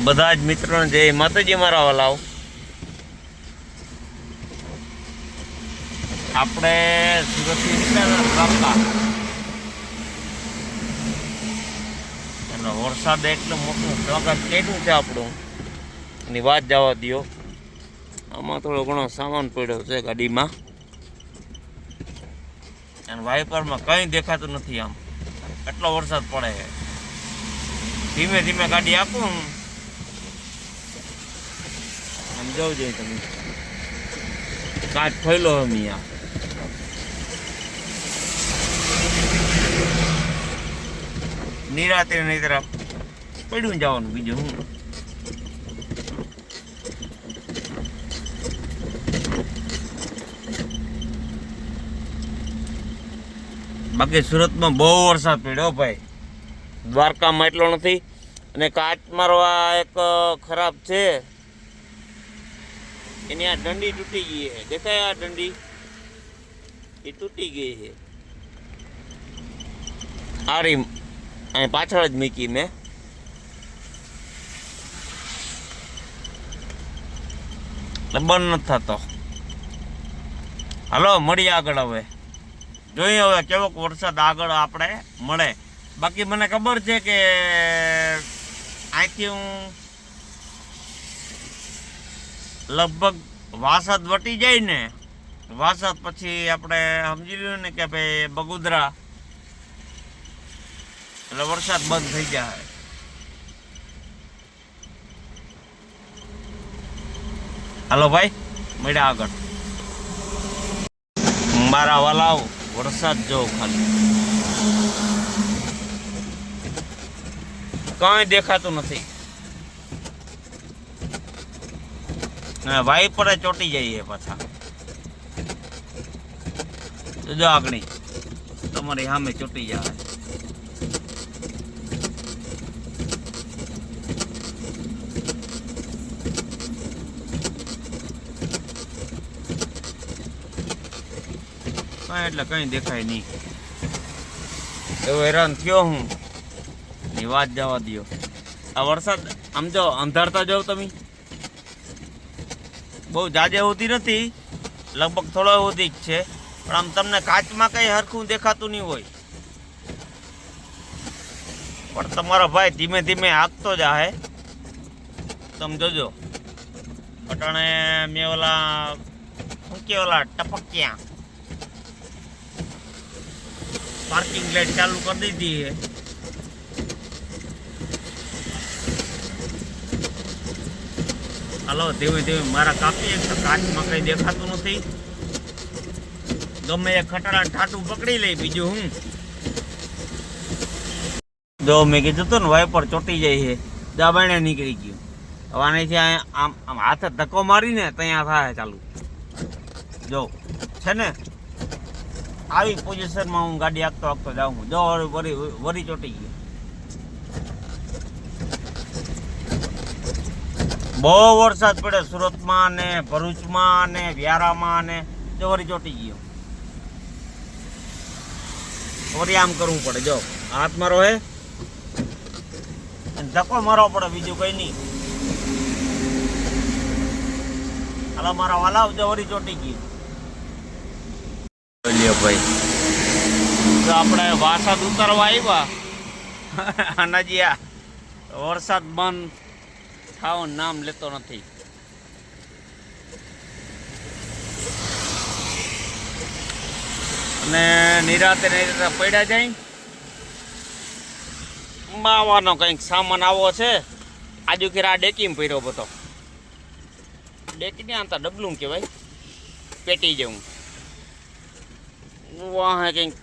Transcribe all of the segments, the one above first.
બધા જ મિત્રોને જય માતાજી મારા વાલાઓ. આપણે સુરતથી દ્વારકા અને વરસાદ એટલો મોટું સ્વાગત કર્યું છે આપણું, એની વાત જવા દો. આમાં થોડો ઘણો સામાન પડ્યો છે ગાડીમાં અને વાઇપરમાં કંઈ દેખાતું નથી. આમ એટલો વરસાદ પડે છે. ધીમે ધીમે ગાડી આપું આમ જવું જોઈએ. તમે કાચ ફેલો અહીંયા નિરાતે નહીં તરફ પડ્યું જવાનું. બીજું હું બાકી સુરતમાં બહુ વરસાદ પડ્યો ભાઈ. દ્વારકામાં એટલો નથી. અને કાચ મારવા એક ખરાબ છે, એની આ દંડી તૂટી ગઈ છે. દેખાય આ દંડી એ તૂટી ગઈ છે. આ રીમ અહીં પાછળ જ મૂકી મેં. બંધ નથી થતો. હાલો મળીએ આગળ. હવે જોઈએ હવે કેવો વરસાદ આગળ આપણે મળે. બાકી મને ખબર છે કે અહીંથી હું લગભગ વાસદ વટી જાય ને, વાસદ પછી આપણે સમજી લ્યું ને કે ભાઈ બગુદરા, એટલે વરસાદ બંધ થઈ જાય. હાલો ભાઈ મળ્યા આગળ. મારા વાલાઓ વરસાદ જો ખાલી કઈ દેખાતું નથી. વાઇપરે ચોટી જઈએ પાછા. જો આગળ તમારી સામે ચોટી જાય. કઈ એટલે કઈ દેખાય નહીં. એવો હેરાન થયો હું, ની વાત જવા દો. આ વરસાદ આમ જો અંધારતા જાવ તમે, બહુ જાજે હોતી નથી, લગભગ થોડો હોતી જ છે. પણ આમ તમને કાચમાં કઈ હરખું દેખાતું નહીં હોય. પણ તમારો ભાઈ ધીમે ધીમે હાંકતો જાય. તમે જોજો અટાણે મેં ઓલા શું કે ઓલા ટપક્યા પાર્કિંગ લાઈટ ચાલુ કરી દીધી છે. હાલો ધીમે ધીમે મારા કાપી. એક તો કાચમાં કઈ દેખાતું નથી. ગમે એ ખટાડા ઠાટું પકડી લઈ. બીજું હું જો મેં કીધું હતું ને વાઇપર ચોટી જાય છે. દાબાણે નીકળી ગયું. હવે આનેથી આમ આમ હાથે ધક્કો મારીને ત્યાં થાય ચાલુ. જો છે ને આવી પોઝિશનમાં હું ગાડી આંકતો જાઉં. જો વરી ચોટી ગયો. બહુ વરસાદ પડ્યો સુરતમાં ને ભરૂચમાં ને વ્યારામાં ને જો વરી ચોટી ગયો. વરી આમ કરવું પડે. જો હાથ મારો હે ધક્કો મારવો પડે, બીજું કઈ નહીં. હાલો મારા વાલા જો વરી ચોટી ગયું. ભાઈ તો આપણે વાસદ ઉતારવા આવ્યા. અનાજી આ વરસાદ બંધ થવાનું નામ લેતો નથી. અને નિરાતે પડ્યા જાય. માવાનો કંઈક સામાન આવો છે. આજુ ખેર આ ડેકીમાં પડ્યો બધો. ડેકી ને આતા ડબલું કહેવાય, પેટી જેવું. વાહ કંઈક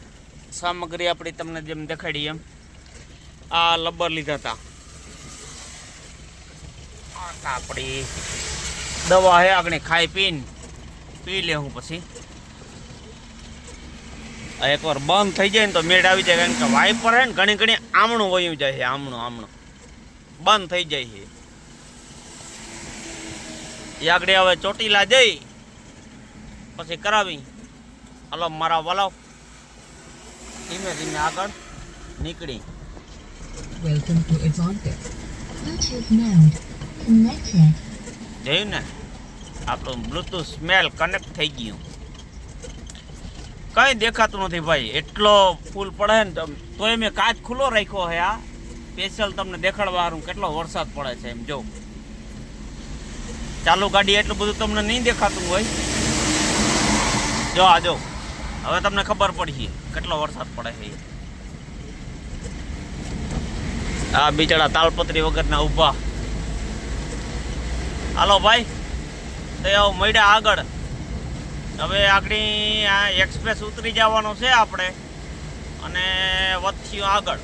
સામગ્રી આપણી તમને જેમ દેખાડી એમ. આ લબર લીધા હતા. આપણી દવા હે આગળ ખાઈ પી લે. હું પછી એકવાર બંધ થઈ જાય ને તો મેળ આવી જાય. કારણ કે વાઇપર હે ને ઘણી ઘણી આમણું વયું જાય છે. આમણું બંધ થઈ જાય છે. એ આગળ હવે ચોટીલા જઈ પછી કરાવી. હાલો મારા વાલાવ ધીમે ધીમે આગળ નીકળી. Welcome to Advantage. Bluetooth mode connected. જોયું ને, આપણું બ્લૂટૂથ સ્મેલ કનેક્ટ થઈ ગયું. કંઈ દેખાતું નથી ભાઈ, એટલો ફૂલ પડે ને તોય મેં કાચ ખુલ્લો રાખ્યો છે. આ સ્પેશિયલ તમને દેખાડવા હારું કેટલો વરસાદ પડે છે એમ. જો ચાલુ ગાડી એટલું બધું તમને નહીં દેખાતું હોય. જો આ જો, હવે તમને ખબર પડી કેટલો વરસાદ પડે છે. આ બિચારા તાલપત્રી વગરના ઊભા. હાલો ભાઈ, તો મળ્યા આગળ. હવે આગળ આ એક્સપ્રેસ ઉતરી જવાનો છે આપણે અને વધ્યું આગળ.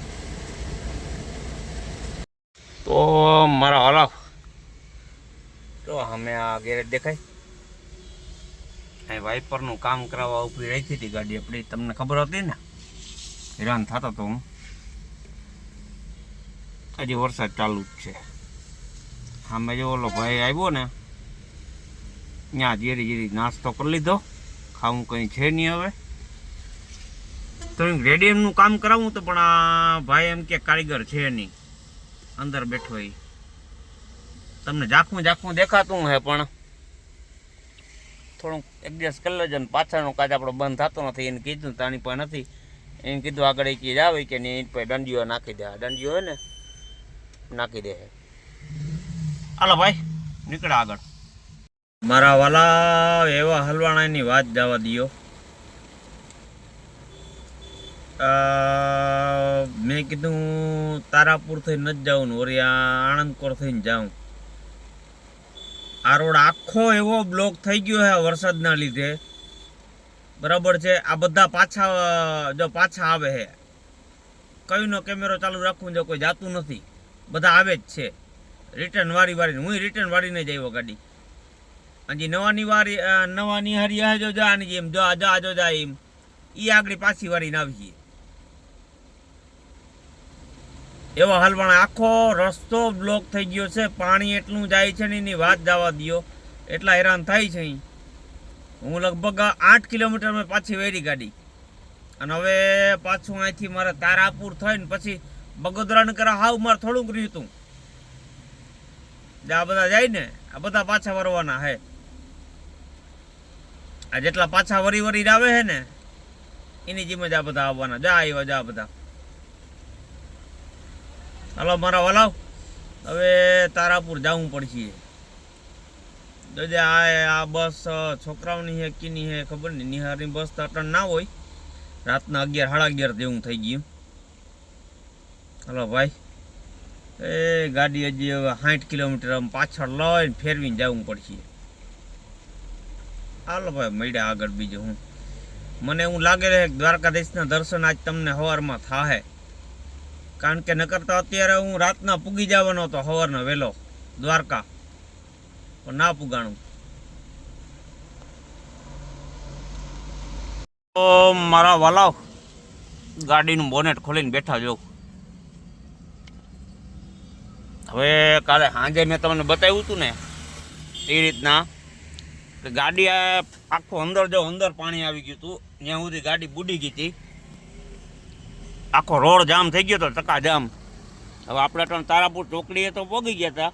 તો મારા હલો, તો અમે આ ગેરેજ દેખાય અહીં વાઇપરનું કામ કરાવવા ઊભી રાખી હતી ગાડી આપણી. તમને ખબર હતી ને, હેરાન થતો તો હું. હજી વરસાદ ચાલુ જ છે. સામે જો ઓલો ભાઈ આવ્યો ને, ત્યાં જીરી જીરી નાસ્તો કરી લીધો. ખાવું કંઈ છે નહીં હવે. તો રેડિયમનું કામ કરાવું તો પણ આ ભાઈ એમ કે કારીગર છે નહીં, અંદર બેઠો. એ તમને ઝાંખું ઝાંખું દેખાતું હે પણ થોડુંક એડજસ્ટ કરી લેજો ને. પાછળનો કાચ આપણો બંધ થતો નથી. એને કીધું તાણી પણ નથી. એને કીધું આગળ એક આવે કે નહીં, એની પાસે દંડીઓ નાખી દે. દંડીઓ હોય ને નાખી દે. હાલો ભાઈ, નીકળે આગળ. મારા વાલા એવા હલવાણાની વાત જવા દો. મેં કીધું તારાપુર થઈને નથી જાઉં ને વળી આણંદકોર થઈને જાઉં. આ રોડ આખો એવો બ્લોક થઈ ગયો છે વરસાદના લીધે. બરાબર છે. આ બધા પાછા આવે છે. કયુંનો કેમેરો ચાલુ રાખવું જો કોઈ જાતું નથી, બધા આવે જ છે રિટર્ન વારીને. હું રિટર્ન વાળીને જ આવ્યો ગાડી. હજી નવાની હારી જો જા આની જેમ જો જા એમ એ આગળ પાછી વારીને આવીએ. એવા હાલવાણા આખો રસ્તો બ્લોક થઈ ગયો છે. પાણી એટલું જાય છે ને એની વાત જવા દો. એટલા હેરાન થાય છે. હું લગભગ 8 કિલોમીટર મેં પાછી વેરી ગાડી. અને હવે પાછું અહીંથી મારે તારાપુર થઈને પછી બગોદરાને કરા હાવ મારે થોડુંક રહ્યું હતું. આ બધા જાય ને, આ બધા પાછા વરવાના હે. આ જેટલા પાછા વરી આવે છે ને એની જેમ જ આ બધા આવવાના. જા આવ્યા જા બધા. હાલો મારા વાલાવ, હવે તારાપુર જવું પડશે. જોજે આ બસ છોકરાઓની હે કીની હે ખબર નહીં. નિહારની બસ તો અટણ ના હોય. રાતના 11 સાડા 11 જેવું થઈ ગયું. હાલો ભાઈ, એ ગાડી હજી હવે 60 કિલોમીટર પાછળ લઈને ફેરવીને જવું પડશે. હાલો ભાઈ, મળ્યા આગળ. બીજું હું મને એવું લાગે છે દ્વારકાધીશના દર્શન આજ તમને સવારમાં થાહે. કારણ કે નકર તો અત્યારે હું રાતના પૂગી જવાનો હતો સવારનો વહેલો દ્વારકા, પણ ના પૂગાણું. તો મારા વાલાવ ગાડીનું બોનેટ ખોલીને બેઠા જો. હવે કાલે સાંજે મેં તમને બતાવ્યું હતું ને એ રીતના કે ગાડી આખું અંદર પાણી આવી ગયું હતું. ત્યાં સુધી ગાડી બુડી ગઈ હતી. આખો રોડ જામ થઈ ગયો હતો, ચક્કા જામ. હવે આપણે તો તારાપુર ચોકડીએ તો પહોંચી ગયા હતા,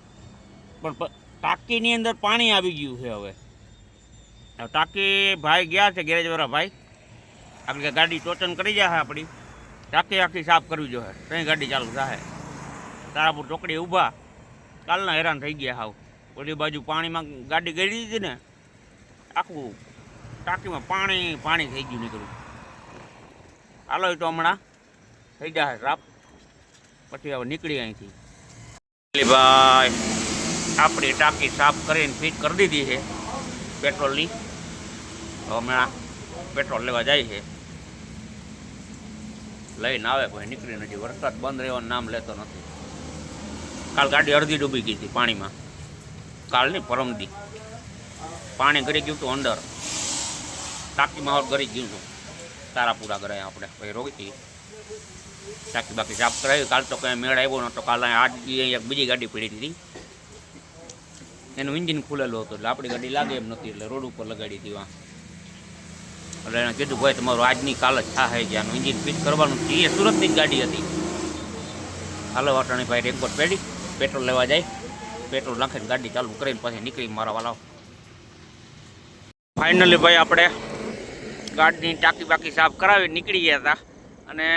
પણ ટાંકીની અંદર પાણી આવી ગયું છે. હવે ટાંકી ભાઈ ગયા છે ગેરેજવાળા ભાઈ, આપણે ગાડી ટોચન કરી જાય આપણી. ટાંકી આખી સાફ કરવી જોઈએ, કંઈ ગાડી ચાલુ થાય. તારાપુર ચોકડી ઊભા, કાલના હેરાન થઈ ગયા હાવ. બધી બાજુ પાણીમાં ગાડી ગળી દીધી ને, આખું ટાંકીમાં પાણી થઈ ગયું નીકળ્યું. હાલો એ તો હમણાં થઈ જાય સાફ, પછી હવે નીકળી અહીંથી. ભાઈ આપણી ટાંકી સાફ કરીને ફિટ કરી દીધી છે પેટ્રોલની. હવે હમણાં પેટ્રોલ લેવા જાય છે. લઈને આવે કોઈ નીકળી નથી. વરસાદ બંધ રહેવાનું નામ લેતો નથી. કાલ ગાડી અડધી ડૂબી ગઈ હતી પાણીમાં. કાલ નહીં, પરમદી પાણી ગરી ગયું હતું અંદર. ટાંકીમાં ગરી ગયું હતું. તારાપુરા કરે આપણે ભાઈ રોકી ટાંકી બાકી સાફ કરાવી. કાલ તો કંઈ મેળ આવ્યો નહોતો. કાલ આજ એક બીજી ગાડી પડી હતી, એનું ઇન્જિન ખુલેલું હતું એટલે આપણી ગાડી લાગે એમ નથી, એટલે રોડ ઉપર લગાડી હતી વાં. એટલે એને કીધું ભાઈ તમારું આજની કાલ જ થાય છે, આનું ઇન્જિન ફિટ કરવાનું. એ સુરતની જ ગાડી હતી. હાલો વાટાણી ભાઈ રેકોર્ડ પેડી પેટ્રોલ લેવા જાય, પેટ્રોલ નાખીને ગાડી ચાલુ કરીને પછી નીકળી મારા વાલા. ફાઇનલી ભાઈ આપણે ગાડીની ટાંકી બાકી સાફ કરાવી નીકળી ગયા હતા અને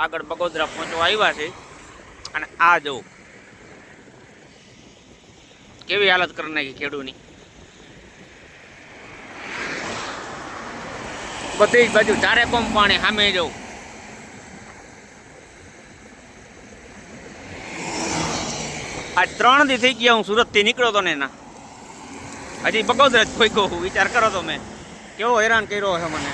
આગળ બગોદરા પહોંચવા આવ્યા છે. અને આ જો કેવી હાલત કરી નાખી ખેડૂની. બધી જ બાજુ ચારે કોમ પાણી સામે જવું. આજ 3 દી થઈ ગયા હું સુરતથી નીકળ્યો હતો ને એના, હજી બગોદરા જ પહોંચ્યો હું. વિચાર કરો તો મેં કેવો હેરાન કર્યો છે મને.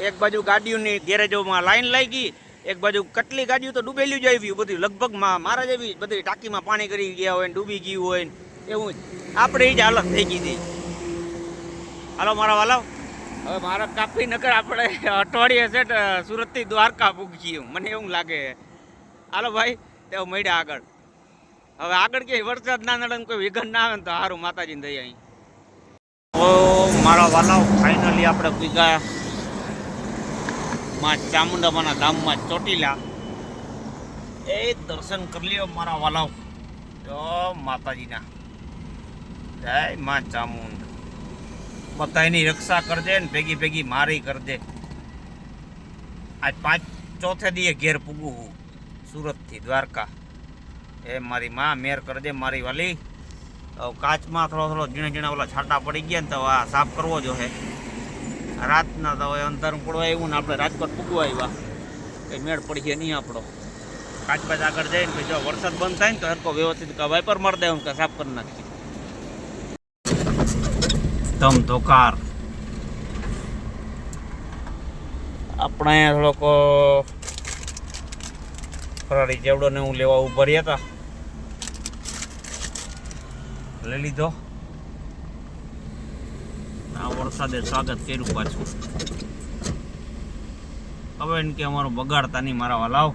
એક બાજુ ગાડીઓની ગેરેજોમાં લાઈન લાગી, એક બાજુ કેટલી ગાડીઓ તો ડૂબેલી જ આવી બધી, લગભગ મારા જેવી બધી ટાંકીમાં પાણી કરી ગયા હોય ને ડૂબી ગયું હોય ને એવું જ આપણે એ જ હાલત થઈ ગઈ હતી. હાલો મારા વાલા, હવે મારા કાપી નકર આપણે અઠવાડિયે છે સુરતથી દ્વારકા પૂગીએ મને એવું લાગે. હાલો ભાઈ તેઓ મળ્યા આગળ. હવે આગળ કે વરસાદ ના નડે કોઈ વિઘન ના આવે ને તો સારું, માતાજીને દઈ અહીં. ઓ મારા વાલાઓ, ફાઇનલી આપણે પૂગ્યા માં ચામુંડામાના ધામમાં ચોટીલા. એ દર્શન કરી લ્યો મારા વાલાઓ. જો માતાજીના જય માં ચામુંડ. બધાની રક્ષા કરજે ને ભેગી ભેગી મારી કરજે. આજ 4થે દીએ ઘેર પૂગું હું સુરતથી દ્વારકા. એ મારી માં મેર કરજે મારી વાલી. કાચમાં થોડો ઝીણા ઝીણા ઓલા છાંટા પડી ગયા ને તો આ સાફ કરવો જોઈએ. રાતના તો હવે અંધારું પડવા આવ્યું ને આપણે રાજકોટ પૂગવા આવ્યા, કંઈ મેળ પડી છે નહીં આપણો. કાચ બાચ આગળ જઈને પછી જો વરસાદ બંધ થાય ને તો હરકો વ્યવસ્થિત વાઇપર મારી દે કે સાફ કરી નાખીએ. ધમ ધોકાર આપણે અહીંયા થોડોક ફરારી ચેવડો ને હું લેવા ઉભા રહ્યા હતા, લઈ લીધો. આ વરસાદે સ્વાગત કર્યું પાછું. હવે એને કે અમારું બગાડતા નહીં મારા વાલાવ.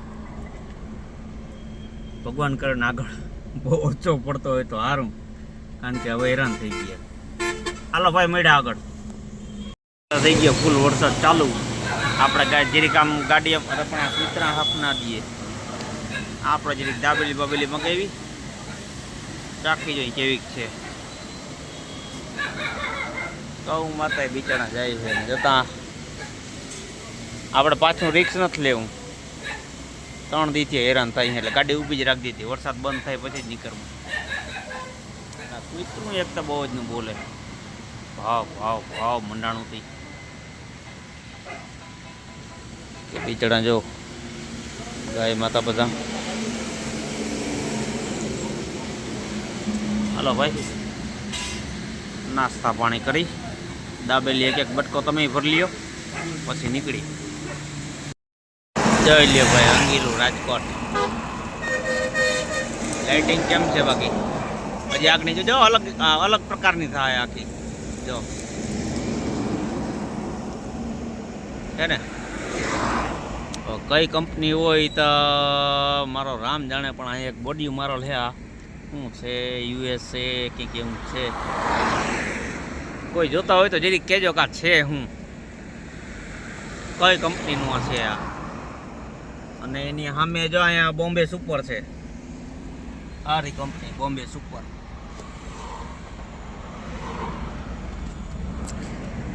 ભગવાન કરે ને આગળ બહુ ઓછો પડતો હોય તો સારું, કારણ કે હવે હેરાન થઈ ગયા. હાલો ભાઈ મળ્યા આગળ. થઈ ગયો ફૂલ વરસાદ ચાલુ. આપણે જરીક આમ ગાડી આપણે કૂતરા હાફના દઈએ. આપણે જરીક દાબેલી બાબેલી મગાવી ચાખી જોઈ કેવીક છે. કઉ માતા બિચારા જાય છે જતા. આપણે પાછું રિક્સ નથી લેવું. 3 દીથી હેરાન થાય એટલે ગાડી ઊભી જ રાખી દીધી. વરસાદ બંધ થાય પછી જ નીકળવું. કૂતરું એક તો બહુ જ નું બોલે. ભાવ ભાવ ભાવ મંડાણુંથી બિચારા જો ગાય માતા બધા. હાલો ભાઈ નાસ્તા પાણી કરી દાબેલી એક બટકો તમે ભરી લ્યો પછી નીકળી. જઈ લ્યો ભાઈ અંગીલું રાજકોટ. લાઇટિંગ કેમ છે બાકી? પછી આગની જો અલગ અલગ પ્રકારની થાય આખી. જો છે ને કઈ કંપની હોય તો મારો રામ જાણે, પણ અહીં એક બોડી મારો લે આ શું છે USA કે કેવું છે. કોઈ જોતા હોય તો જરીક કહેજો કે છે હું કઈ કંપનીનું આ છે આ. અને એની સામે જો અહીંયા બોમ્બે સુપર છે. આરી કંપની બોમ્બે સુપર.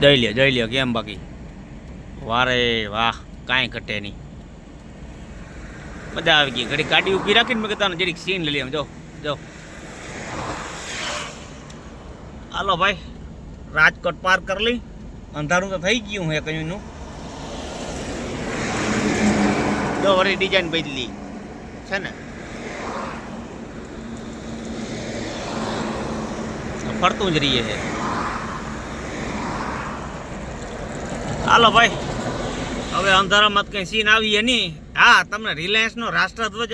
જઈ લ્યો કેમ બાકી? વારે વાહ, કાંઈ ઘટે નહીં. બધા આવી ગઈ. ઘડી ગાડી ઊભી રાખીને મેં કીધું જરીક સીન લઈ લઈએ. જો હાલો ભાઈ રાજકોટ પાર કરી લઈ. અંધારું તો થઈ ગયું હે કયુંનું. જો વળી ડિઝાઇન બદલી છે ને, ફરતું જ રહીએ છે. હાલો ભાઈ હવે અંધારામાં કંઈ સીન આવીએ નહીં. હા, તમને રિલાયન્સનો રાષ્ટ્રધ્વજ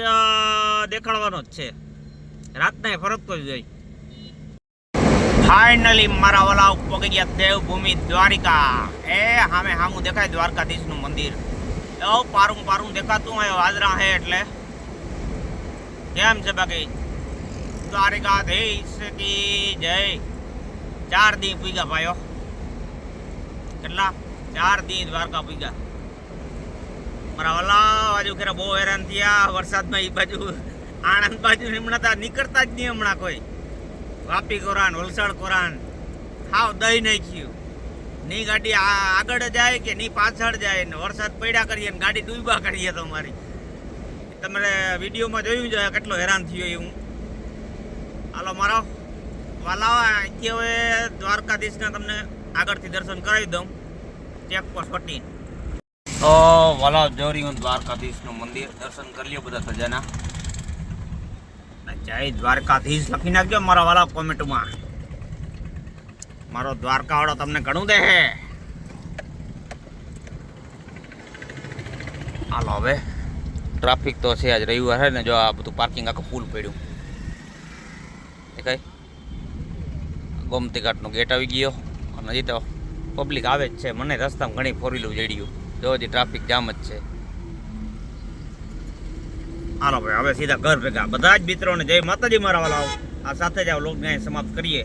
દેખાડવાનો જ છે. રાતના ફરકતો જ જાય. ફાઇનલી મારા વાલા પહોંચી ગયા દેવભૂમિ દ્વારિકા. એ સામે સામું દેખાય દ્વારકાધીશનું મંદિર. એવું પારું દેખાતું હોય વાદરા હે એટલે. કેમ છે બાકી? દ્વારિકાધીશ કી જય. 4 દી પૂગ્યા ભાઈઓ. કેટલા? 4 દી દ્વારકા પૂગ્યા. મારા વાલા બાજુ ખેરા બહુ હેરાન થયા વરસાદમાં. એ બાજુ આણંદ બાજુ હમણાં તો નીકળતા જ નહીં હમણાં કોઈ. વાપી કોરાન, વલસાડ કોરાન, હાવ દઈ નાખ્યું. ની ગાડી આગળ જાય કે ની પાછળ જાય ને વરસાદ પડ્યા કરીએ ને ગાડી ડૂબા કરીએ તમારી. તમારે વિડીયોમાં જોયું છે કેટલો હેરાન થયો એ હું. હાલો મારો વાલાઓ, અહીંથી હવે દ્વારકાધીશના તમને આગળથી દર્શન કરાવી દઉં ચેક પર ફટી. તો વાલાઓ જોરી હું દ્વારકાધીશનું મંદિર દર્શન કરી લ્યો બધા સજાના. જય દ્વારકાધીશ લખી નાખજો મારા વાલા કોમેન્ટમાં. મારો દ્વારકાવાળો તમને ઘણું દે હે. હાલો હવે ટ્રાફિક તો છે આજ રવિવાર છે ને, જો આ બધું પાર્કિંગ આખું ફૂલ પડ્યું. એ કઈ ગોમતી ઘાટનો ગેટ આવી ગયો અને હજી તો પબ્લિક આવે જ છે. મને રસ્તામાં ઘણી ફોર વ્હીલર જડ્યું, જો હજી ટ્રાફિક જામ જ છે. હાલો ભાઈ હવે સીધા ઘર ભેગા. બધા જ મિત્રોને જય માતાજી મારા વાલાઓ. આ સાથે જ આ વ્લોગને સમાપ્ત કરીએ.